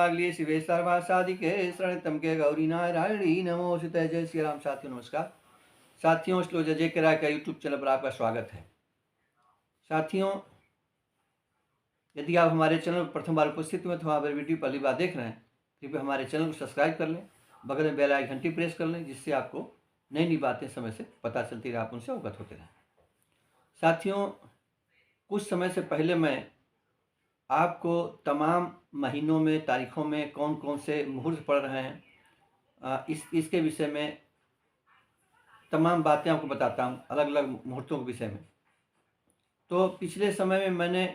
सर्वाग्ली शिवे सर्वासादिके शरणतम के गौरी नारायणी नमोस्तुते। जय श्री राम। साथियों नमस्कार। साथियों स्लो जय के राय का यूट्यूब चैनल पर आपका स्वागत है। साथियों, यदि आप हमारे चैनल पर प्रथम बार उपस्थित हुए तो हमारे वीडियो पहली बार देख रहे हैं, कृपया हमारे चैनल को सब्सक्राइब कर लें, बगल में बेल आइकन घंटी प्रेस कर लें, जिससे आपको नई नई बातें समय से पता चलती रहे, आप उनसे अवगत होते रहें। साथियों, कुछ समय से पहले मैं आपको तमाम महीनों में, तारीखों में कौन कौन से मुहूर्त पड़ रहे हैं, इसके विषय में तमाम बातें आपको बताता हूँ, अलग अलग मुहूर्तों के विषय में। तो पिछले समय में मैंने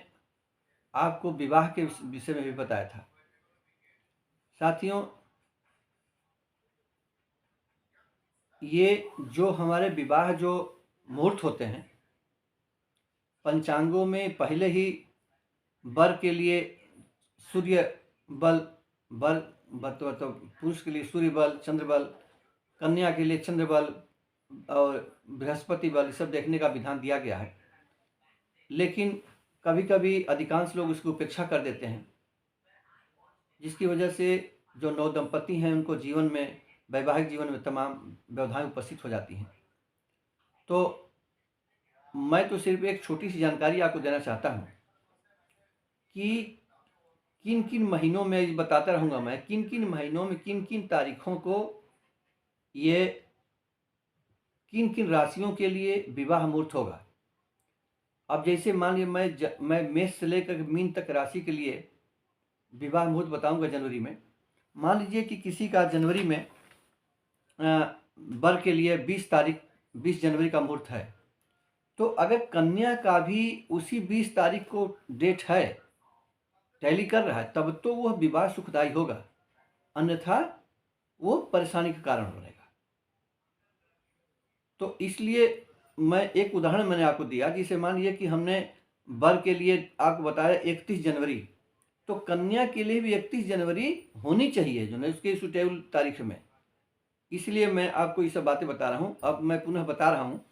आपको विवाह के विषय में भी बताया था। साथियों, ये जो हमारे विवाह जो मुहूर्त होते हैं, पंचांगों में पहले ही वर के लिए सूर्य बल, तो पुरुष के लिए सूर्य बल, चंद्र बल, कन्या के लिए चंद्र बल और बृहस्पति बल, ये सब देखने का विधान दिया गया है। लेकिन कभी कभी अधिकांश लोग इसकी उपेक्षा कर देते हैं, जिसकी वजह से जो नव दंपति हैं उनको जीवन में, वैवाहिक जीवन में तमाम व्यवधाएं उपस्थित हो जाती हैं। तो मैं तो सिर्फ एक छोटी सी जानकारी आपको देना चाहता हूँ कि किन किन महीनों में, बताता रहूँगा मैं, किन किन महीनों में किन किन तारीखों को ये किन किन राशियों के लिए विवाह मुहूर्त होगा। अब जैसे मान लीजिए मैं मेष से लेकर मीन तक राशि के लिए विवाह मुहूर्त बताऊंगा जनवरी में। मान लीजिए कि किसी का जनवरी में वर के लिए 20 जनवरी का मुहूर्त है, तो अगर कन्या का भी उसी 20 तारीख को डेट है, टैली कर रहा है, तब तो वह विवाह सुखदायी होगा, अन्यथा वो परेशानी का कारण बनेगा। तो इसलिए मैं एक उदाहरण मैंने आपको दिया, जिसे मान लीजिए कि हमने वर के लिए आपको बताया 31 जनवरी, तो कन्या के लिए भी 31 जनवरी होनी चाहिए, जो है उसके सुटेबल तारीख में। इसलिए मैं आपको ये सब बातें बता रहा हूँ। अब मैं पुनः बता रहा हूँ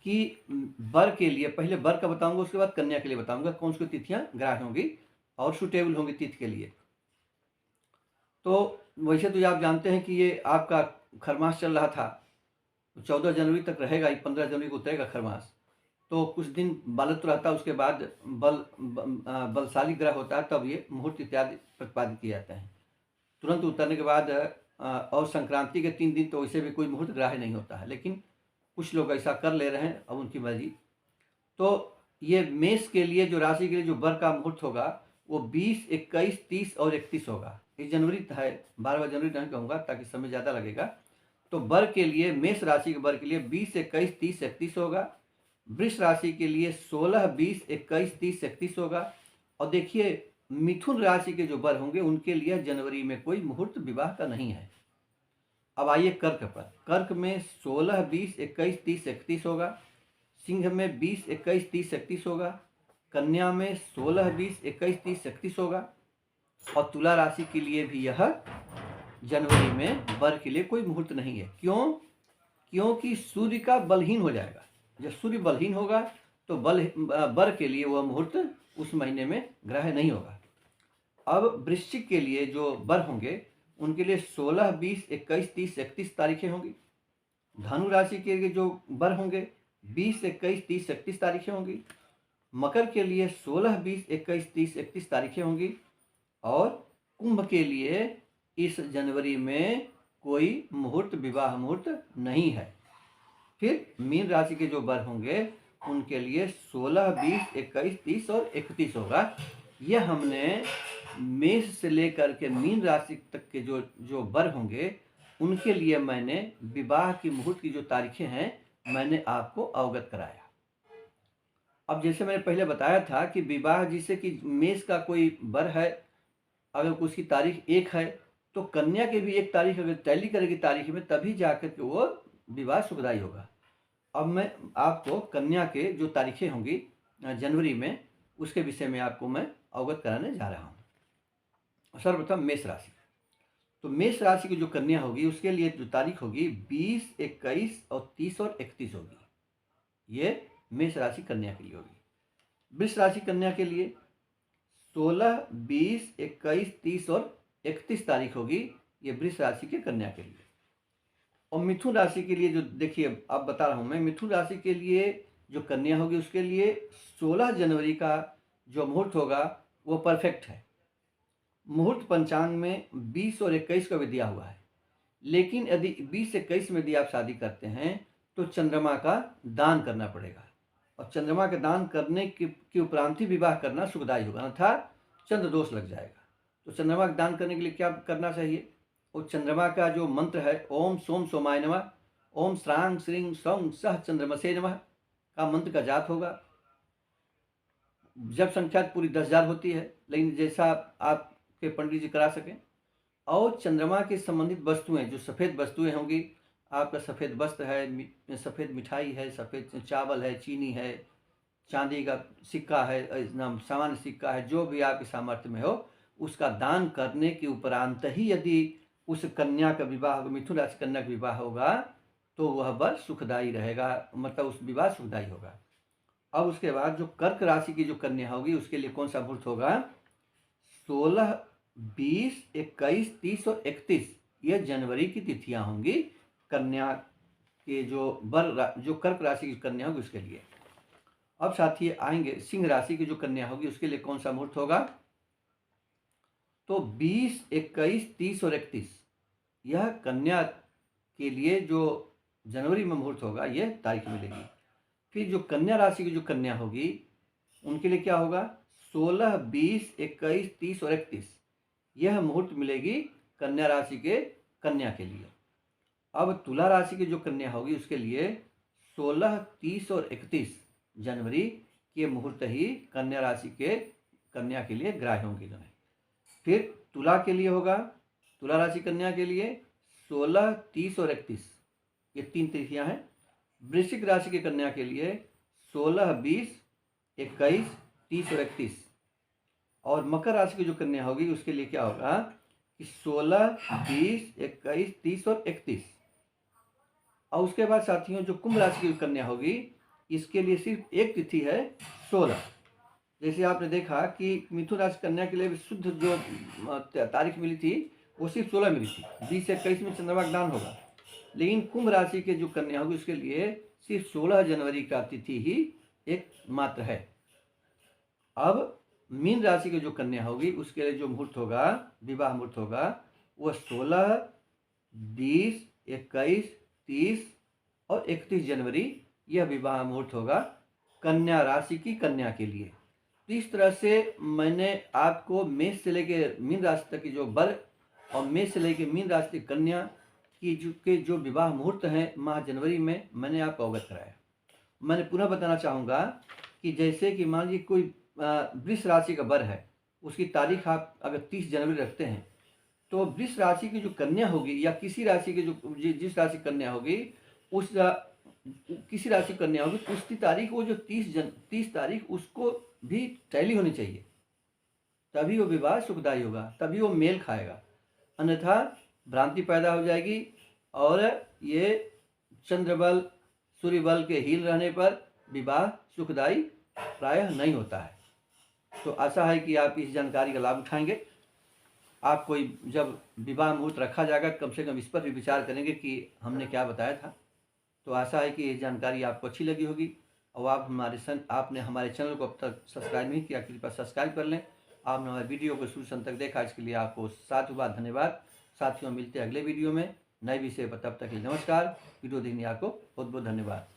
कि वर के लिए पहले वर का बताऊंगा, उसके बाद कन्या के लिए बताऊंगा कौन सी तिथियां ग्राह्य होंगी और सुटेबल होंगी तिथि के लिए। तो वैसे तो आप जानते हैं कि ये आपका खरमास चल रहा था, 14 जनवरी तक रहेगा, 15 जनवरी को उतरेगा खरमास। तो कुछ दिन बालत्व रहता है, उसके बाद बलशाली ग्रह होता है, तब ये मुहूर्त इत्यादि प्रतिपादित किए जाते हैं। तुरंत उतरने के बाद और संक्रांति के 3 दिन तो वैसे भी कोई मुहूर्त ग्राह्य नहीं होता है, लेकिन कुछ लोग ऐसा कर ले रहे हैं, अब उनकी मर्जी। तो ये मेष के लिए, जो राशि के लिए जो वर का मुहूर्त होगा, वो 20, 21, 30 और 31 होगा। ये जनवरी है, 12 जनवरी नहीं कहूँगा ताकि समय ज़्यादा लगेगा। तो वर के लिए, मेष राशि के वर के लिए 20, 21, 30, 31 होगा। वृष राशि के लिए 16, 20, 21, 30, 31 होगा। और देखिए, मिथुन राशि के जो वर होंगे उनके लिए जनवरी में कोई मुहूर्त विवाह का नहीं है। अब आइए कर्क पर। कर्क में 16, 20, 21, 30, 31 होगा। सिंह में 20, 21, 30, 31 होगा। कन्या में 16, 20, 21, 30, 31 होगा। और तुला राशि के लिए भी यह जनवरी में वर के लिए कोई मुहूर्त नहीं है। क्यों? क्योंकि सूर्य का बलहीन हो जाएगा। जब सूर्य बलहीन होगा तो वर के लिए वह मुहूर्त उस महीने में ग्रह नहीं होगा। अब वृश्चिक के लिए जो वर होंगे उनके लिए 16, 20, 21, 30, 31 तारीखें होंगी। धनु राशि के लिए जो वर होंगे 20, 21, 30, 31 तारीखें होंगी। मकर के लिए 16, 20, 21, 30, 31 तारीखें होंगी। और कुंभ के लिए इस जनवरी में कोई मुहूर्त, विवाह मुहूर्त नहीं है। फिर मीन राशि के जो वर होंगे उनके लिए 16, 20, 21, 30 और 31 होगा। यह हमने मेष से लेकर के मीन राशि तक के जो वर होंगे उनके लिए मैंने विवाह की मुहूर्त की जो तारीखें हैं मैंने आपको अवगत कराया। अब जैसे मैंने पहले बताया था कि विवाह, जिसे कि मेष का कोई वर है, अगर उसकी तारीख 1 है तो कन्या के भी 1 तारीख अगर टैली करेगी तारीख में, तभी जाकर के वो विवाह सुखदायी होगा। अब मैं आपको कन्या के जो तारीखें होंगी जनवरी में, उसके विषय में आपको मैं अवगत कराने जा रहा हूँ। सर्वप्रथम मेष राशि। तो मेष राशि की जो कन्या होगी उसके लिए जो तारीख होगी 20, 21 और 30 और 31 होगी। ये मेष राशि कन्या के लिए होगी। वृष राशि कन्या के लिए 16, 20, 21, 30 और 31 तारीख होगी ये वृष राशि के कन्या के लिए। और मिथुन राशि के लिए जो देखिए अब बता रहा हूँ मैं, मिथुन राशि के लिए जो कन्या होगी उसके लिए 16 जनवरी का जो मुहूर्त होगा वो परफेक्ट है। मुहूर्त पंचांग में 20 और 21 का भी दिया हुआ है, लेकिन यदि 20 से 21 में यदि आप शादी करते हैं तो चंद्रमा का दान करना पड़ेगा, और चंद्रमा के दान करने के उपरांत ही विवाह करना सुखदायी होगा, अन्यथा चंद्र दोष लग जाएगा। तो चंद्रमा का दान करने के लिए क्या करना चाहिए? और चंद्रमा का जो मंत्र है ओम सोम सोमाय नमः, ओम श्रांग श्रींग सौं सह चंद्रमसे नमः का मंत्र का जाप होगा। जब संख्या पूरी 10,000 होती है, लेकिन जैसा आपके पंडित जी करा सकें। और चंद्रमा के संबंधित वस्तुएं, जो सफ़ेद वस्तुएं होंगी, आपका सफ़ेद वस्त्र है, सफ़ेद मिठाई है, सफ़ेद चावल है, चीनी है, चांदी का सिक्का है, सामान्य सिक्का है, जो भी आपके सामर्थ्य में हो उसका दान करने के उपरांत ही यदि उस कन्या का विवाह, मिथुन राशि कन्या का विवाह होगा तो वह वर सुखदायी रहेगा, मतलब उस विवाह सुखदायी होगा। अब उसके बाद जो कर्क राशि की जो कन्या होगी उसके लिए कौन सा मुहूर्त होगा? 16, 20, 21, 30 और 31 ये जनवरी की तिथियां होंगी कन्या के जो कर्क राशि की कन्या होगी उसके लिए। अब साथी आएंगे सिंह राशि की जो कन्या होगी उसके लिए कौन सा मुहूर्त होगा? तो 20, 21, 30 और 31 यह कन्या के लिए जो जनवरी में मुहूर्त होगा यह तारीख मिलेगी। फिर जो कन्या राशि की जो कन्या होगी उनके लिए क्या होगा? 16, 20, 21, 30 और 31 यह मुहूर्त मिलेगी कन्या राशि के कन्या के लिए। अब तुला राशि की जो कन्या होगी उसके लिए 16, 30 और 31 जनवरी के मुहूर्त ही कन्या राशि के कन्या के लिए ग्राह्य होंगे। फिर तुला के लिए होगा, तुला राशि कन्या के लिए 16, 30 और 31 ये 3 तिथियां हैं। वृश्चिक राशि की कन्या के लिए 16, 20, 21, 30 और 31। और मकर राशि की जो कन्या होगी उसके लिए क्या होगा कि 16, 20, 21, 30 और 31। और उसके बाद साथियों जो कुंभ राशि की कन्या होगी इसके लिए सिर्फ एक तिथि है 16। जैसे आपने देखा कि मिथुन राशि कन्या के लिए शुद्ध जो तारीख मिली थी वो सिर्फ 16 मिली थी, 20 से 21 में चंद्रमा का दान होगा। लेकिन कुंभ राशि के जो कन्या होगी उसके लिए सिर्फ 16 जनवरी का तिथि ही एक मात्र है। अब मीन राशि की जो कन्या होगी उसके लिए जो मुहूर्त होगा, विवाह मुहूर्त होगा, वह 16, 20, 21, 30 और 31 जनवरी यह विवाह मुहूर्त होगा कन्या राशि की कन्या के लिए। तो इस तरह से मैंने आपको मेष से लेकर मीन राशि तक की जो वर और मेष से लेकर मीन राशि की कन्या की जो विवाह मुहूर्त हैं माह जनवरी में मैंने आपको अवगत कराया। मैंने पुनः बताना चाहूँगा कि जैसे कि मान लीजिए कोई वृष राशि का वर है, उसकी तारीख आप अगर 30 जनवरी रखते हैं तो वृष राशि की जो कन्या होगी या किसी राशि की जो जिस राशि कन्या होगी किसी राशि कन्या होगी तो उसकी तारीख वो जो 30 तारीख उसको भी टैली होनी चाहिए, तभी वो विवाह सुखदायी होगा, तभी वो मेल खाएगा, अन्यथा भ्रांति पैदा हो जाएगी और ये चंद्रबल सूर्य बल के हील रहने पर विवाह सुखदायी प्रायः नहीं होता है। तो आशा है कि आप इस जानकारी का लाभ उठाएंगे। आप कोई जब विवाह मुहूर्त रखा जाएगा कम से कम इस पर भी विचार करेंगे कि हमने क्या बताया था। तो आशा है कि ये जानकारी आपको अच्छी लगी होगी और आपने हमारे चैनल को अब तक सब्सक्राइब नहीं किया, कृपया सब्सक्राइब कर लें। आपने हमारे वीडियो को शुरू से अंत तक देखा, इसके लिए आपको साधु बात धन्यवाद। साथियों मिलते हैं अगले वीडियो में नए विषय पर, तब तक के लिए नमस्कार। वीडियो देखने आपको बहुत बहुत धन्यवाद।